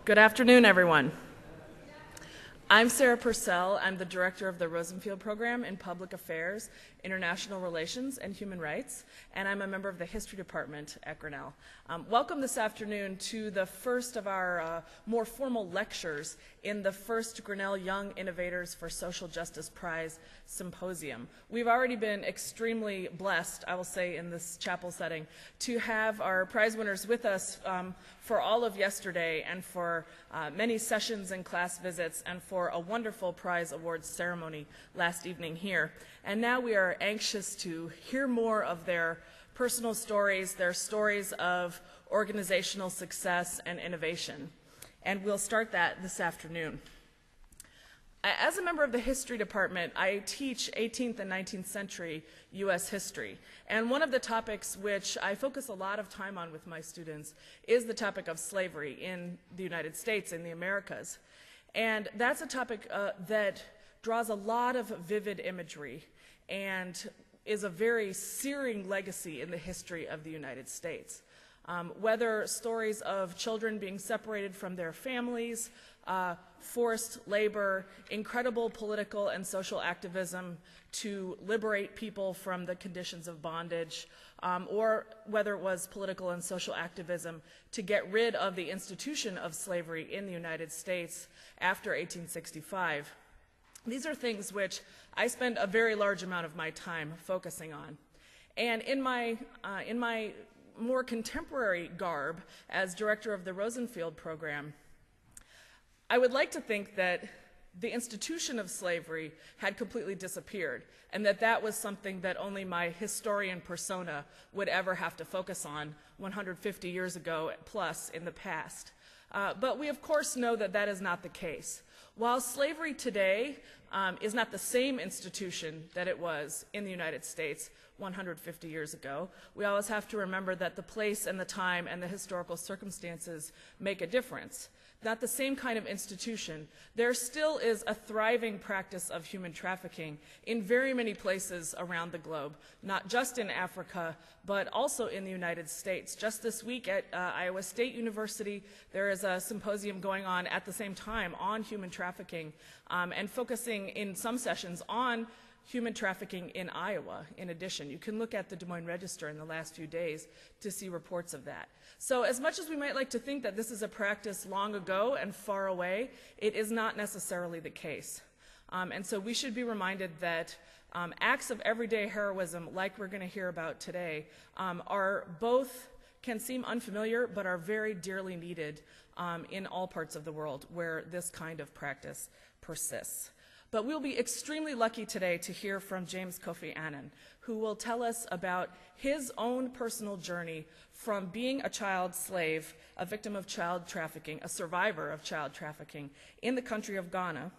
Good afternoon, everyone. I'm Sarah Purcell. I'm the director of the Rosenfield Program in Public Affairs, International Relations, and Human Rights, and I'm a member of the History Department at Grinnell. Welcome this afternoon to the first of our more formal lectures in the first Grinnell Young Innovators for Social Justice Prize Symposium. We've already been extremely blessed, I will say, in this chapel setting, to have our prize winners with us for all of yesterday and for many sessions and class visits and for a wonderful prize awards ceremony last evening here. And now we are anxious to hear more of their personal stories, their stories of organizational success and innovation. And we'll start that this afternoon. As a member of the History Department, I teach 18th and 19th century U.S. history. And one of the topics which I focus a lot of time on with my students is the topic of slavery in the United States, in the Americas. And that's a topic that draws a lot of vivid imagery and is a very searing legacy in the history of the United States. Whether stories of children being separated from their families, forced labor, incredible political and social activism to liberate people from the conditions of bondage, or whether it was political and social activism to get rid of the institution of slavery in the United States after 1865. These are things which I spend a very large amount of my time focusing on. And in my more contemporary garb as director of the Rosenfield Program, I would like to think that the institution of slavery had completely disappeared and that that was something that only my historian persona would ever have to focus on 150 years ago plus in the past. But we of course know that that is not the case. While slavery today is not the same institution that it was in the United States 150 years ago, we always have to remember that the place and the time and the historical circumstances make a difference. Not the same kind of institution. There still is a thriving practice of human trafficking in very many places around the globe, not just in Africa, but also in the United States. Just this week at Iowa State University, there is a symposium going on at the same time on human trafficking and focusing in some sessions on human trafficking in Iowa. In addition, you can look at the Des Moines Register in the last few days to see reports of that. So as much as we might like to think that this is a practice long ago and far away, it is not necessarily the case. And so we should be reminded that acts of everyday heroism, like we're going to hear about today, are both can seem unfamiliar, but are very dearly needed in all parts of the world where this kind of practice persists. But we'll be extremely lucky today to hear from James Kofi Annan, who will tell us about his own personal journey from being a child slave, a victim of child trafficking, a survivor of child trafficking in the country of Ghana,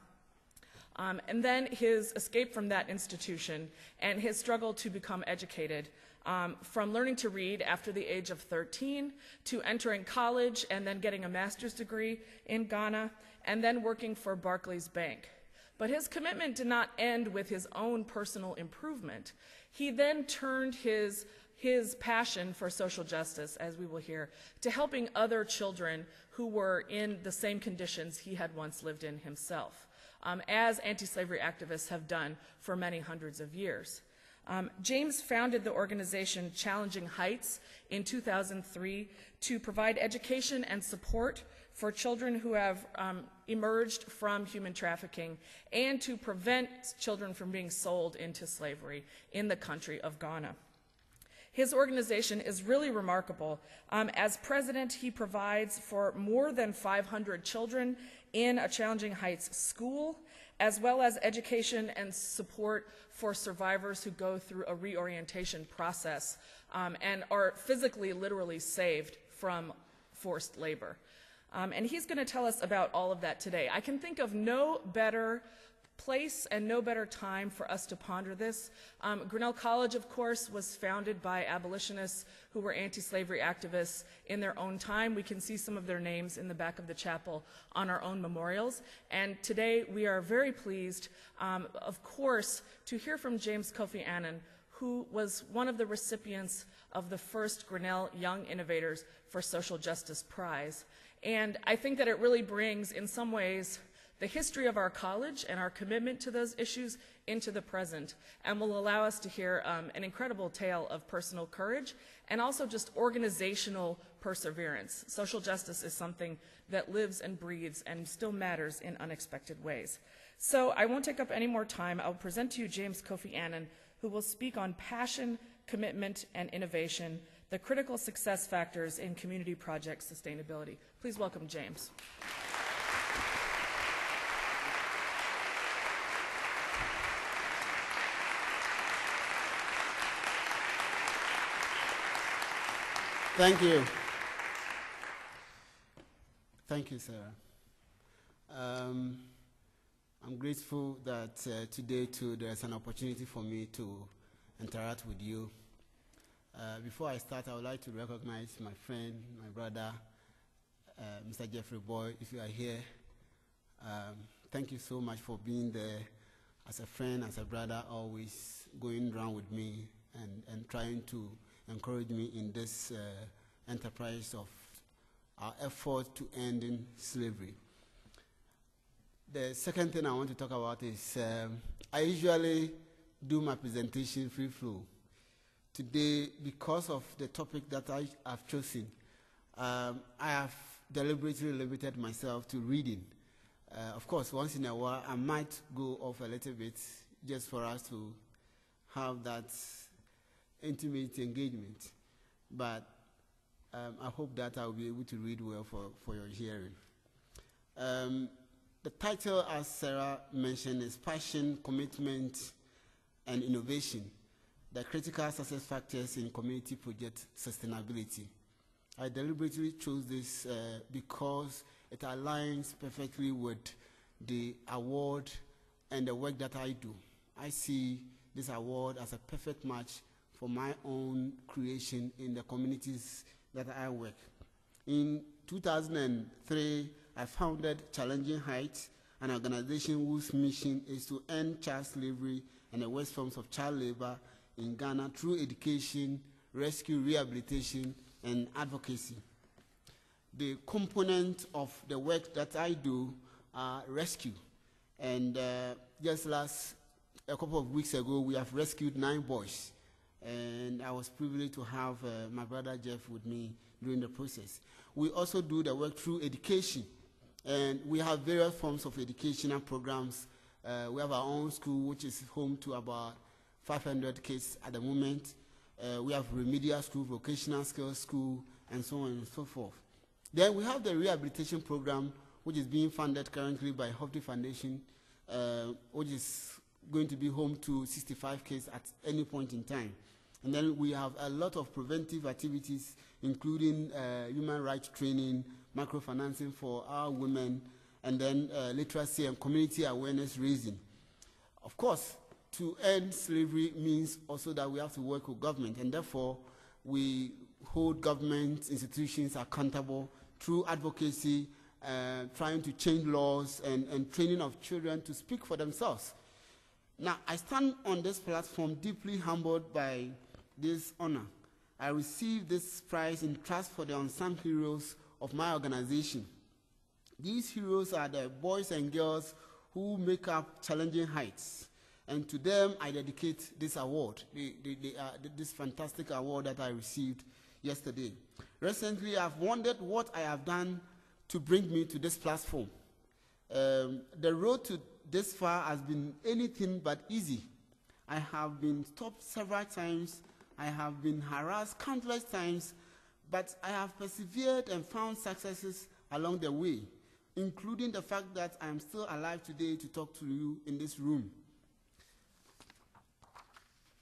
and then his escape from that institution and his struggle to become educated, from learning to read after the age of 13 to entering college and then getting a master's degree in Ghana and then working for Barclays Bank. But his commitment did not end with his own personal improvement. He then turned his passion for social justice, as we will hear, to helping other children who were in the same conditions he had once lived in himself, as anti-slavery activists have done for many hundreds of years. James founded the organization Challenging Heights in 2003 to provide education and support for children who have emerged from human trafficking and to prevent children from being sold into slavery in the country of Ghana. His organization is really remarkable. As president, he provides for more than 500 children in a Challenging Heights school, as well as education and support for survivors who go through a reorientation process and are physically, literally saved from forced labor. And he's going to tell us about all of that today. I can think of no better place and no better time for us to ponder this. Grinnell College, of course, was founded by abolitionists who were anti-slavery activists in their own time. We can see some of their names in the back of the chapel on our own memorials. And today we are very pleased, of course, to hear from James Kofi Annan, who was one of the recipients of the first Grinnell Young Innovators for Social Justice Prize. And I think that it really brings, in some ways, the history of our college and our commitment to those issues into the present, and will allow us to hear an incredible tale of personal courage and also just organizational perseverance. Social justice is something that lives and breathes and still matters in unexpected ways. So I won't take up any more time. I'll present to you James Kofi Annan, who will speak on passion, commitment, and innovation, the critical success factors in community project sustainability. Please welcome James. Thank you. Thank you, Sarah. I'm grateful that today, too, there's an opportunity for me to interact with you. Before I start, I would like to recognize my friend, my brother, Mr. Jeffrey Boy, if you are here. Thank you so much for being there as a friend, as a brother, always going around with me and trying to encourage me in this enterprise of our effort to ending slavery. The second thing I want to talk about is I usually do my presentation free flow. Today, because of the topic that I have chosen, I have deliberately limited myself to reading. Of course, once in a while, I might go off a little bit just for us to have that intimate engagement. But I hope that I'll be able to read well for your hearing. The title, as Sarah mentioned, is Passion, Commitment, and Innovation, the critical success factors in community project sustainability. I deliberately chose this because it aligns perfectly with the award and the work that I do. I see this award as a perfect match for my own creation in the communities that I work. In 2003, I founded Challenging Heights, an organization whose mission is to end child slavery and the worst forms of child labor in Ghana through education, rescue, rehabilitation, and advocacy. The component of the work that I do are rescue. And just a couple of weeks ago, we have rescued 9 boys. And I was privileged to have my brother Jeff with me during the process. We also do the work through education. And we have various forms of educational programs. We have our own school, which is home to about 500 kids at the moment. We have remedial school, vocational skills school, and so on and so forth. Then we have the rehabilitation program, which is being funded currently by Hofty Foundation, which is going to be home to 65 kids at any point in time. And then we have a lot of preventive activities, including human rights training, microfinancing for our women, and then literacy and community awareness raising. Of course, to end slavery means also that we have to work with government, and therefore we hold government institutions accountable through advocacy, trying to change laws and training of children to speak for themselves. Now, I stand on this platform deeply humbled by this honor. I received this prize in trust for the unsung heroes of my organization. These heroes are the boys and girls who make up Challenging Heights. And to them, I dedicate this award, this fantastic award that I received yesterday. Recently, I've wondered what I have done to bring me to this platform. The road to this far has been anything but easy. I have been stopped several times. I have been harassed countless times, but I have persevered and found successes along the way, including the fact that I am still alive today to talk to you in this room.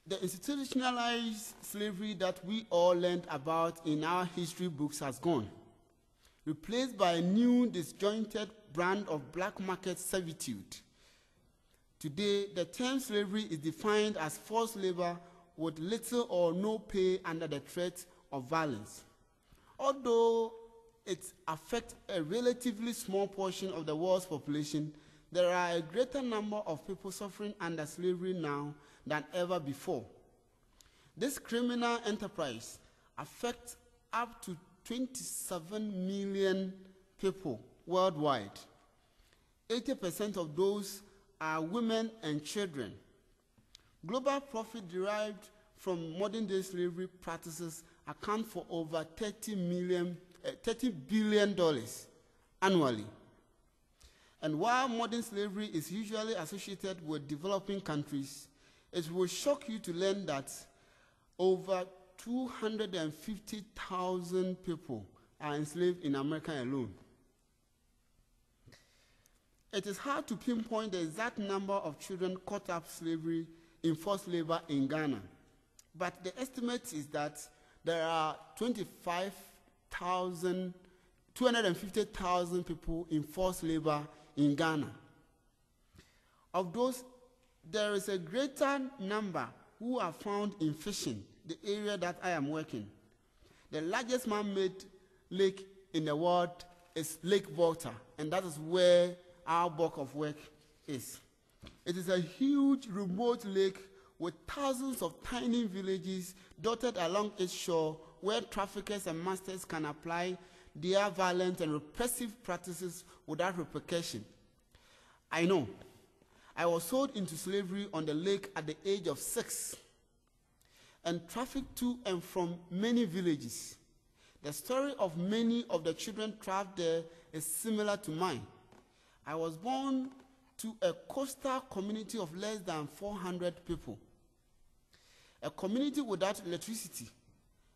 The institutionalized slavery that we all learned about in our history books has gone, replaced by a new disjointed brand of black market servitude. Today, the term slavery is defined as forced labor with little or no pay under the threat of violence. Although it affects a relatively small portion of the world's population, there are a greater number of people suffering under slavery now than ever before. This criminal enterprise affect up to 27 million people worldwide. 80% of those are women and children. Global profit derived from modern-day slavery practices account for over $30 billion annually. And while modern slavery is usually associated with developing countries, it will shock you to learn that over 250,000 people are enslaved in America alone. It is hard to pinpoint the exact number of children caught up slavery in forced labor in Ghana, but the estimate is that there are 250,000 people in forced labor in Ghana. Of those, there is a greater number who are found in fishing, the area that I am working. The largest man-made lake in the world is Lake Volta, and that is where our bulk of work is. It is a huge remote lake with thousands of tiny villages dotted along its shore where traffickers and masters can apply their violent and repressive practices without repercussion. I know. I was sold into slavery on the lake at the age of 6 and trafficked to and from many villages. The story of many of the children trapped there is similar to mine. I was born to a coastal community of less than 400 people, a community without electricity,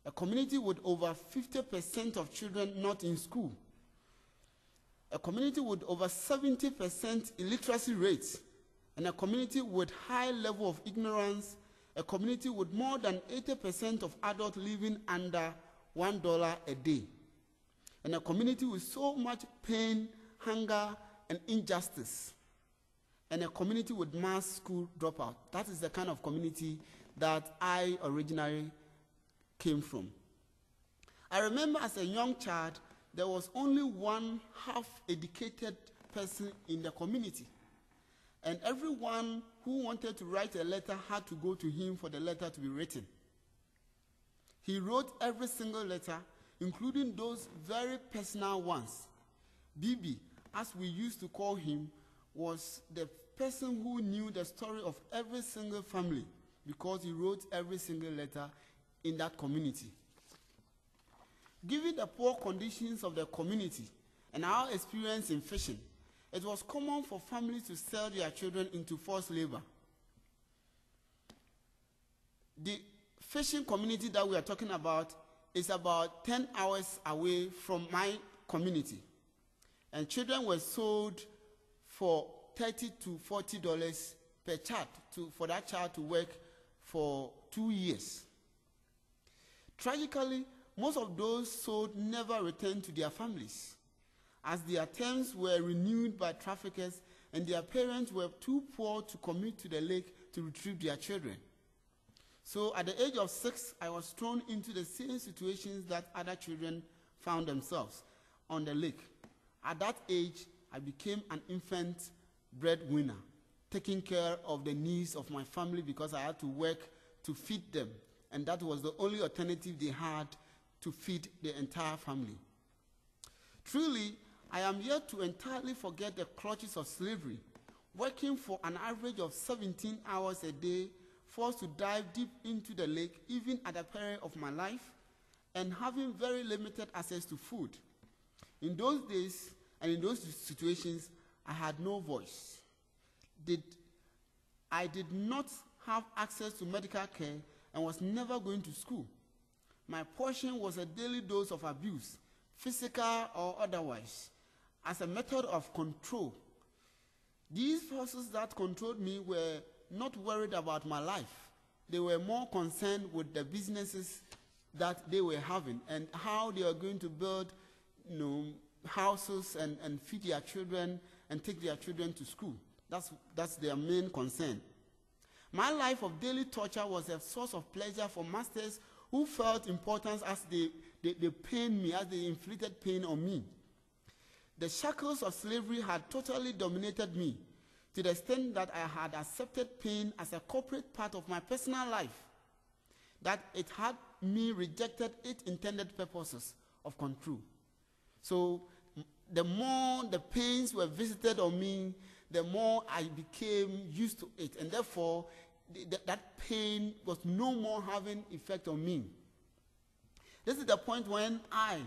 a community with over 50% of children not in school, a community with over 70% illiteracy rates, and a community with high level of ignorance, a community with more than 80% of adults living under $1 a day, and a community with so much pain, hunger, and injustice, and a community with mass school dropout. That is the kind of community that I originally came from. I remember as a young child, there was only one half-educated person in the community, and everyone who wanted to write a letter had to go to him for the letter to be written. He wrote every single letter, including those very personal ones. Bibi, as we used to call him, was the person who knew the story of every single family because he wrote every single letter in that community. Given the poor conditions of the community and our experience in fishing, it was common for families to sell their children into forced labor. The fishing community that we are talking about is about 10 hours away from my community. And children were sold for $30 to $40 per child for that child to work for 2 years. Tragically, most of those sold never returned to their families, as their terms were renewed by traffickers and their parents were too poor to commute to the lake to retrieve their children. So at the age of 6, I was thrown into the same situations that other children found themselves on the lake. At that age, I became an infant breadwinner, taking care of the needs of my family because I had to work to feed them. And that was the only alternative they had to feed the entire family. Truly, I am yet to entirely forget the clutches of slavery, working for an average of 17 hours a day, forced to dive deep into the lake, even at the peril of my life, and having very limited access to food. In those days and in those situations, I had no voice. I did not have access to medical care and was never going to school. My portion was a daily dose of abuse, physical or otherwise, as a method of control. These forces that controlled me were not worried about my life. They were more concerned with the businesses that they were having and how they were going to build, houses and feed their children and take their children to school. That's their main concern. My life of daily torture was a source of pleasure for masters who felt importance as they pained me, as they inflicted pain on me. The shackles of slavery had totally dominated me to the extent that I had accepted pain as a corporate part of my personal life, that it had me rejected its intended purposes of control. So the more the pains were visited on me, the more I became used to it, and therefore that pain was no more having effect on me. This is the point when I,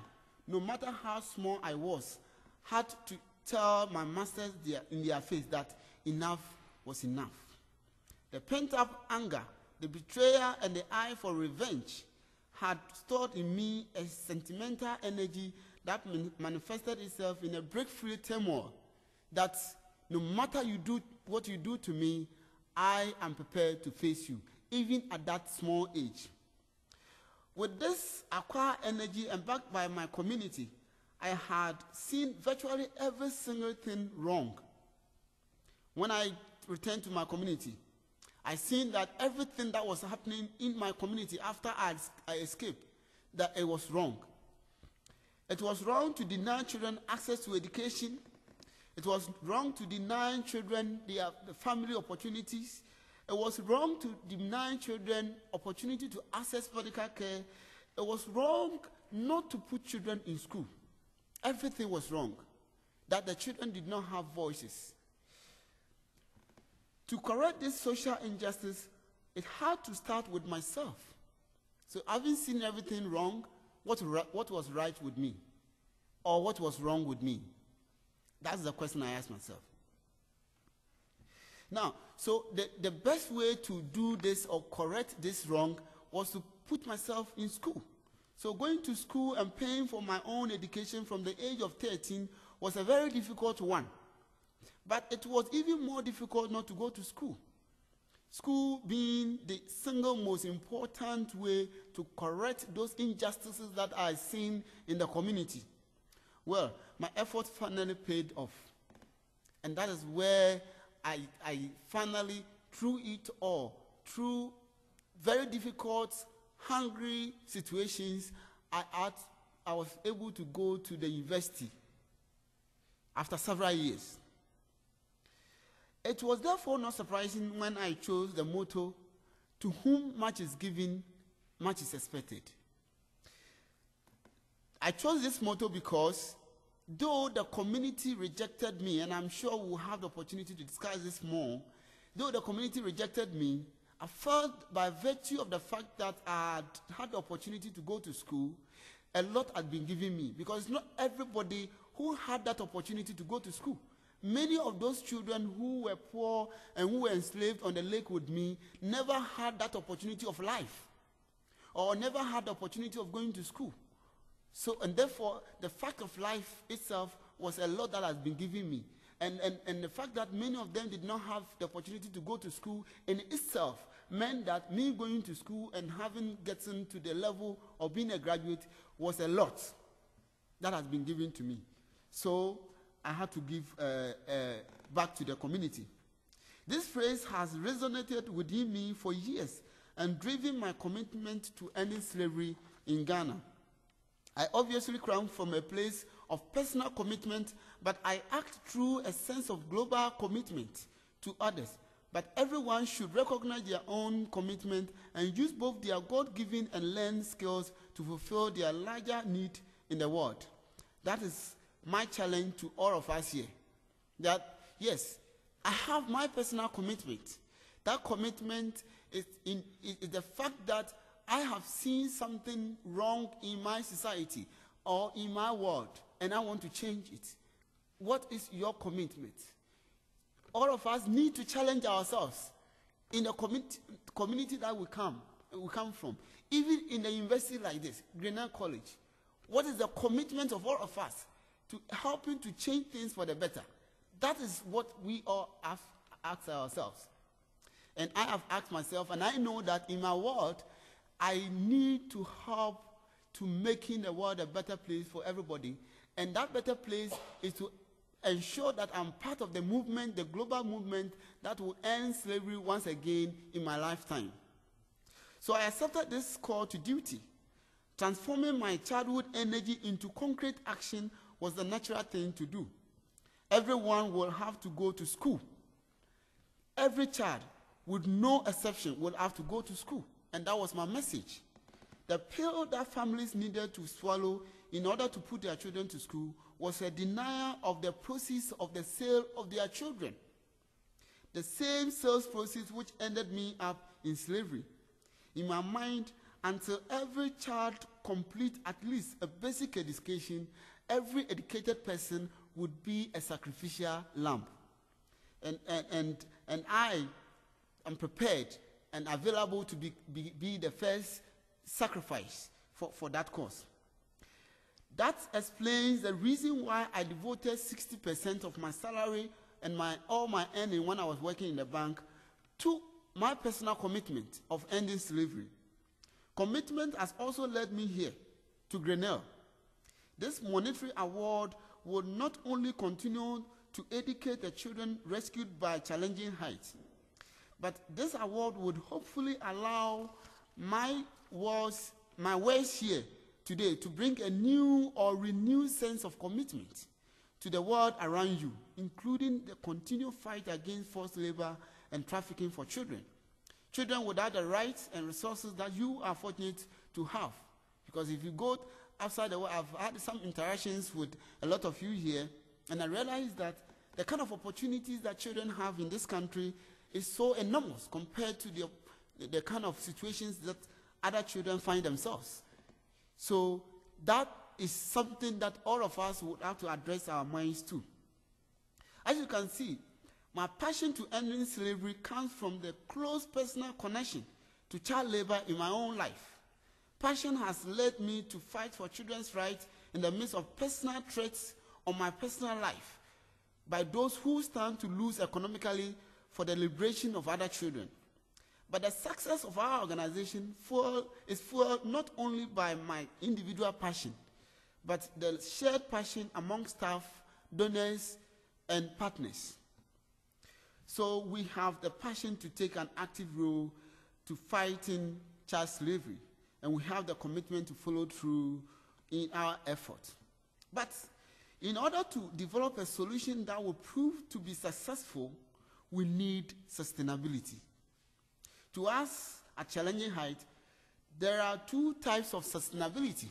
no matter how small I was, had to tell my masters in their face that enough was enough. The pent-up anger, the betrayal, and the eye for revenge had stored in me a sentimental energy that manifested itself in a break-free turmoil that no matter what you do to me, I am prepared to face you, even at that small age. With this acquired energy and backed by my community, I had seen virtually every single thing wrong. When I returned to my community, I seen that everything that was happening in my community after I escaped, that it was wrong. It was wrong to deny children access to education. It was wrong to deny children the family opportunities. It was wrong to deny children opportunity to access medical care. It was wrong not to put children in school. Everything was wrong. That the children did not have voices. To correct this social injustice, it had to start with myself. So having seen everything wrong, what was right with me? Or what was wrong with me? That's the question I asked myself. Now, so the best way to do this or correct this wrong was to put myself in school. So going to school and paying for my own education from the age of 13 was a very difficult one. But it was even more difficult not to go to school. School being the single most important way to correct those injustices that I seen in the community. Well, my effort finally paid off. And that is where I finally, through it all, through very difficult, hungry situations, I was able to go to the university after several years. It was therefore not surprising when I chose the motto, "To whom much is given, much is expected." I chose this motto because though the community rejected me, and I'm sure we'll have the opportunity to discuss this more, though the community rejected me, I felt by virtue of the fact that I had the opportunity to go to school, a lot had been given me, because not everybody who had that opportunity to go to school. Many of those children who were poor and who were enslaved on the lake with me never had that opportunity of life, or never had the opportunity of going to school. So, and therefore, the fact of life itself was a lot that has been given me. And the fact that many of them did not have the opportunity to go to school in itself meant that me going to school and getting to the level of being a graduate was a lot that has been given to me. So I had to give back to the community. This phrase has resonated within me for years and driven my commitment to ending slavery in Ghana. I obviously come from a place of personal commitment, but I act through a sense of global commitment to others. But everyone should recognize their own commitment and use both their God-given and learned skills to fulfill their larger need in the world. That is my challenge to all of us here. That, yes, I have my personal commitment. That commitment is the fact that I have seen something wrong in my society or in my world, and I want to change it. What is your commitment? All of us need to challenge ourselves in the community that we come from. Even in a university like this, Grinnell College, what is the commitment of all of us to helping to change things for the better? That is what we all have asked ourselves. And I have asked myself, and I know that in my world, I need to help to making the world a better place for everybody. And that better place is to ensure that I'm part of the movement, the global movement that will end slavery once again in my lifetime. So I accepted this call to duty. Transforming my childhood energy into concrete action was the natural thing to do. Everyone will have to go to school. Every child, with no exception, will have to go to school. And that was my message. The pill that families needed to swallow in order to put their children to school was a denial of the proceeds of the sale of their children. The same sales proceeds which ended me up in slavery. In my mind, until every child complete at least a basic education, every educated person would be a sacrificial lamb. And I am prepared and available to be the first sacrifice for that cause. That explains the reason why I devoted 60% of my salary and all my earning when I was working in the bank to my personal commitment of ending slavery. Commitment has also led me here to Grinnell. This monetary award will not only continue to educate the children rescued by challenging heights, but this award would hopefully allow my words here today to bring a new or renewed sense of commitment to the world around you, including the continued fight against forced labor and trafficking for children. Children without the rights and resources that you are fortunate to have. Because if you go outside the world, I've had some interactions with a lot of you here, and I realized that the kind of opportunities that children have in this country is so enormous compared to the kind of situations that other children find themselves. So that is something that all of us would have to address our minds to. As you can see, my passion to ending slavery comes from the close personal connection to child labor in my own life. Passion has led me to fight for children's rights in the midst of personal threats on my personal life by those who stand to lose economically for the liberation of other children. But the success of our organization is fueled not only by my individual passion, but the shared passion among staff, donors, and partners. So we have the passion to take an active role to fighting child slavery, and we have the commitment to follow through in our effort. But in order to develop a solution that will prove to be successful, we need sustainability. To us, at Challenging Heights, there are two types of sustainability.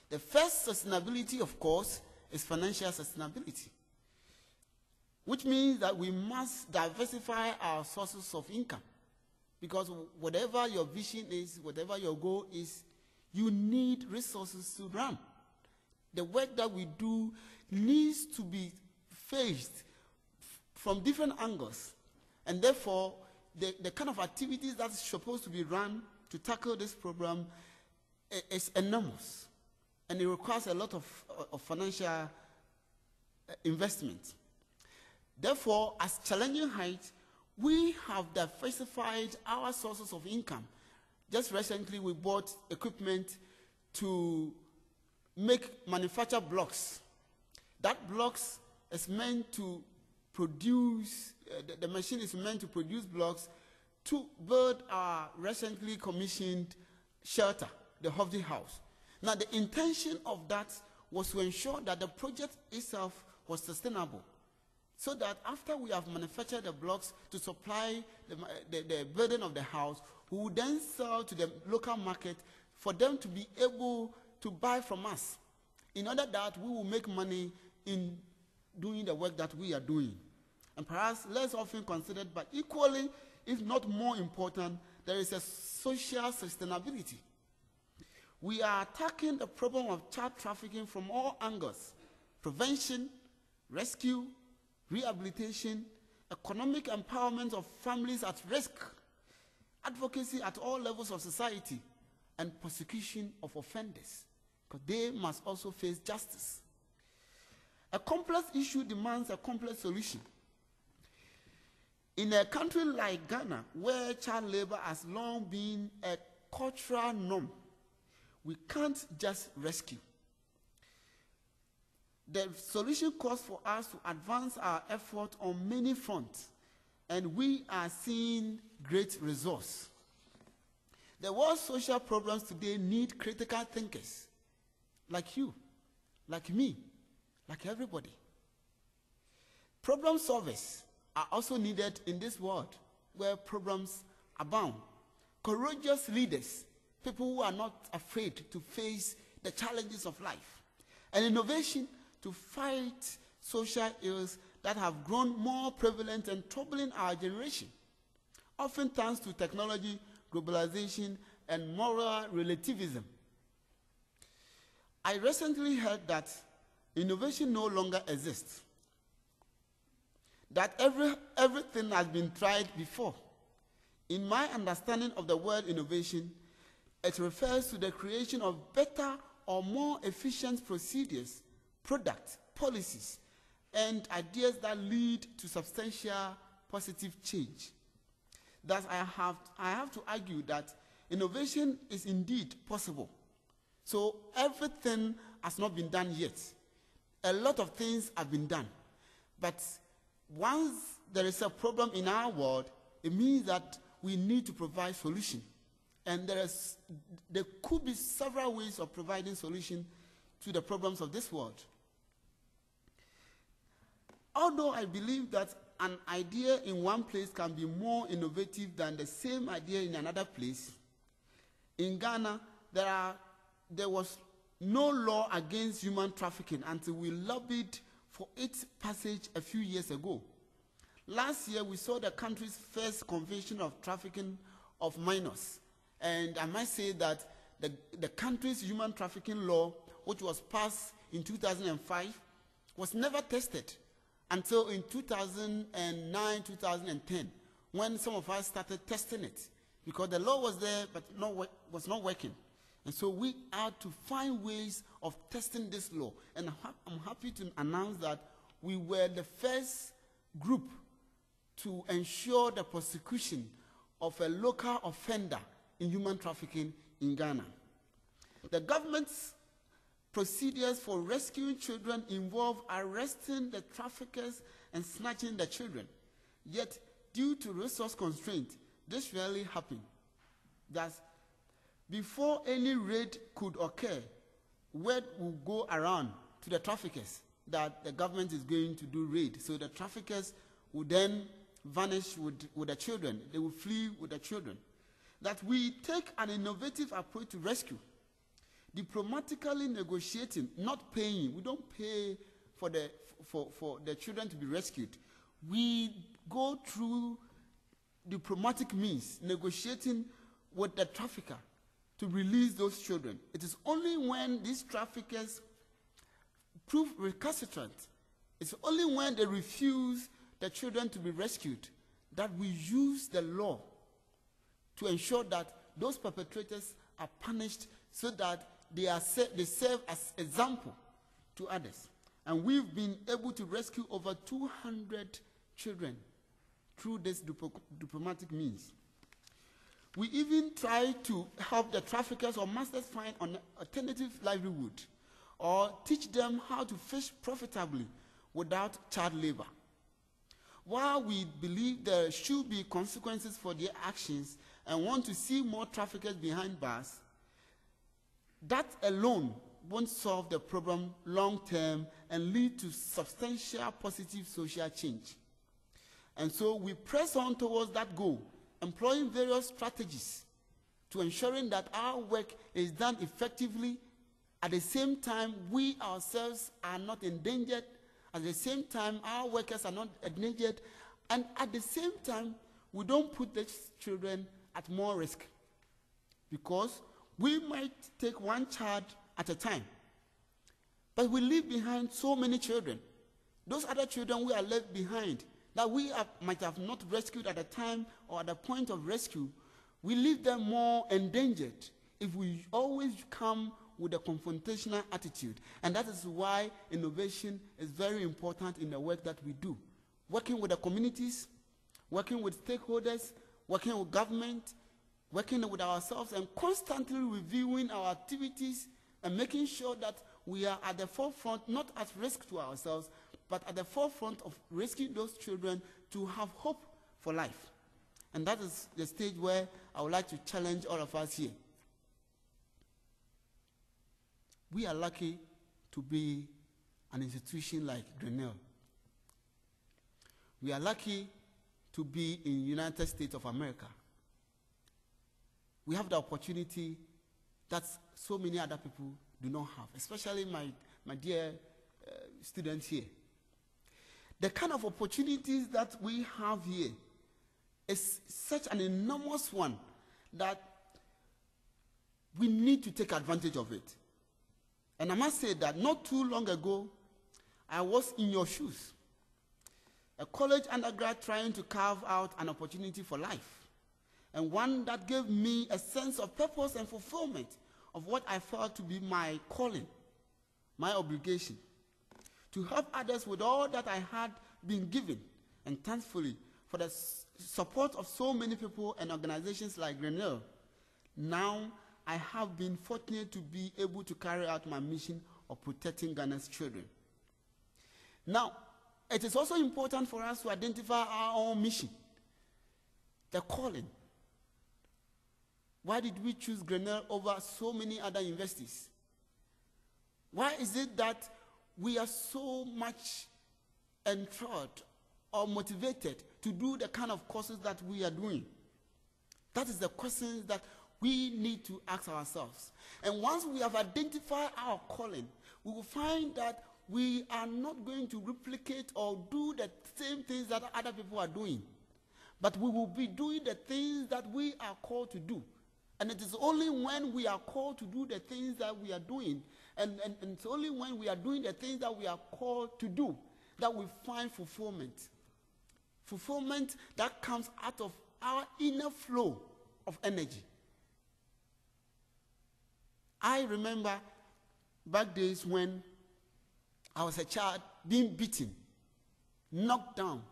The first sustainability, of course, is financial sustainability, which means that we must diversify our sources of income. Because whatever your vision is, whatever your goal is, you need resources to run. The work that we do needs to be faced from different angles. And therefore, the kind of activities that's supposed to be run to tackle this problem is enormous. And it requires a lot of financial investment. Therefore, as Challenging Heights, we have diversified our sources of income. Just recently, we bought equipment to manufacture blocks. That blocks is meant to produce, the machine is meant to produce blocks to build our recently commissioned shelter, the Hovde House. Now, the intention of that was to ensure that the project itself was sustainable, so that after we have manufactured the blocks to supply the building of the house, we will then sell to the local market for them to be able to buy from us, in order that we will make money in doing the work that we are doing. And perhaps less often considered, but equally, if not more important, there is a social sustainability. We are attacking the problem of child trafficking from all angles: prevention, rescue, rehabilitation, economic empowerment of families at risk, advocacy at all levels of society, and prosecution of offenders, because they must also face justice. A complex issue demands a complex solution. In a country like Ghana, where child labor has long been a cultural norm, we can't just rescue. The solution calls for us to advance our effort on many fronts, and we are seeing great results. The world's social problems today need critical thinkers, like you, like me, like everybody. Problem solvers are also needed in this world where problems abound. Courageous leaders, people who are not afraid to face the challenges of life, and innovation to fight social ills that have grown more prevalent and troubling our generation, often thanks to technology, globalization, and moral relativism. I recently heard that innovation no longer exists, that everything has been tried before. In my understanding of the word innovation, it refers to the creation of better or more efficient procedures, products, policies, and ideas that lead to substantial positive change. Thus, I have to argue that innovation is indeed possible. So everything has not been done yet. A lot of things have been done. But once there is a problem in our world, it means that we need to provide solution. And there could be several ways of providing solution to the problems of this world. Although I believe that an idea in one place can be more innovative than the same idea in another place, in Ghana, there was no law against human trafficking until we lobbied for its passage a few years ago. Last year, we saw the country's first convention of trafficking of minors. And I must say that the country's human trafficking law, which was passed in 2005, was never tested until in 2009, 2010, when some of us started testing it, because the law was there, but was not working. And so we had to find ways of testing this law. And I'm happy to announce that we were the first group to ensure the prosecution of a local offender in human trafficking in Ghana. The government's procedures for rescuing children involve arresting the traffickers and snatching the children. Yet, due to resource constraints, this rarely happens. Thus, before any raid could occur, word will go around to the traffickers that the government is going to do raid. So the traffickers would then vanish with the children. They will flee with the children. That we take an innovative approach to rescue, diplomatically negotiating, not paying. We don't pay for the children to be rescued. We go through diplomatic means, negotiating with the trafficker to release those children. It is only when these traffickers prove recalcitrant, it's only when they refuse the children to be rescued that we use the law to ensure that those perpetrators are punished so that they serve as example to others. And we've been able to rescue over 200 children through this diplomatic means. We even try to help the traffickers or masters find an alternative livelihood or teach them how to fish profitably without child labor. While we believe there should be consequences for their actions and want to see more traffickers behind bars, that alone won't solve the problem long term and lead to substantial positive social change. And so we press on towards that goal, employing various strategies to ensuring that our work is done effectively. At the same time, we ourselves are not endangered. At the same time, our workers are not endangered. And at the same time, we don't put these children at more risk, because we might take one child at a time, but we leave behind so many children. Those other children we are left behind that we might have not rescued at the time or at the point of rescue, we leave them more endangered if we always come with a confrontational attitude. And that is why innovation is very important in the work that we do. Working with the communities, working with stakeholders, working with government, working with ourselves, and constantly reviewing our activities and making sure that we are at the forefront, not at risk to ourselves, but at the forefront of rescuing those children to have hope for life. And that is the stage where I would like to challenge all of us here. We are lucky to be an institution like Grinnell. We are lucky to be in the United States of America. We have the opportunity that so many other people do not have, especially my dear students here. The kind of opportunities that we have here is such an enormous one that we need to take advantage of it. And I must say that not too long ago, I was in your shoes, a college undergrad trying to carve out an opportunity for life, and one that gave me a sense of purpose and fulfillment of what I felt to be my calling, my obligation, to help others with all that I had been given, and thankfully for the support of so many people and organizations like Grenell. Now I have been fortunate to be able to carry out my mission of protecting Ghana's children. Now, it is also important for us to identify our own mission, the calling. Why did we choose Grenell over so many other universities? Why is it that we are so much enthralled or motivated to do the kind of courses that we are doing? That is the questions that we need to ask ourselves. And once we have identified our calling, we will find that we are not going to replicate or do the same things that other people are doing, but we will be doing the things that we are called to do. And it is only when we are called to do the things that we are doing, and it's only when we are doing the things that we are called to do, that we find fulfillment. Fulfillment that comes out of our inner flow of energy. I remember back days when I was a child being beaten, knocked down,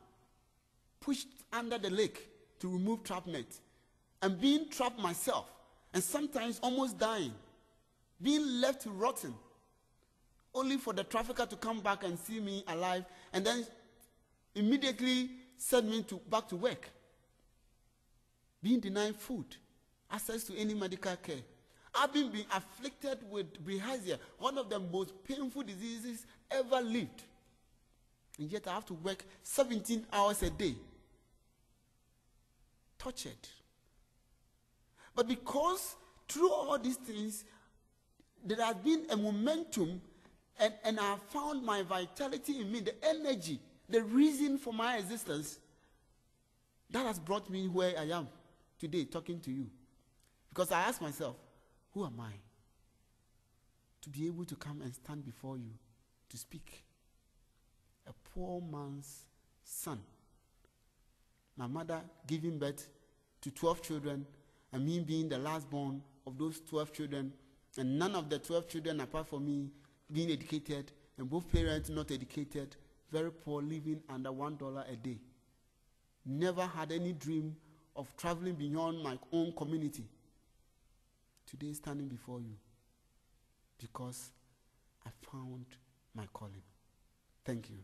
pushed under the lake to remove trap net, and being trapped myself, and sometimes almost dying, being left to rotten, only for the trafficker to come back and see me alive, and then immediately send me back to work. Being denied food, access to any medical care. I've been afflicted with bilharzia, one of the most painful diseases ever lived. And yet I have to work 17 hours a day. Tortured. But because through all these things, there has been a momentum, and I have found my vitality in me, the energy, the reason for my existence, that has brought me where I am today talking to you. Because I ask myself, who am I to be able to come and stand before you to speak? A poor man's son. My mother giving birth to 12 children, and me being the last born of those 12 children, and none of the 12 children apart from me being educated, and both parents not educated, very poor, living under $1 a day. Never had any dream of traveling beyond my own community. Today, standing before you, because I found my calling. Thank you.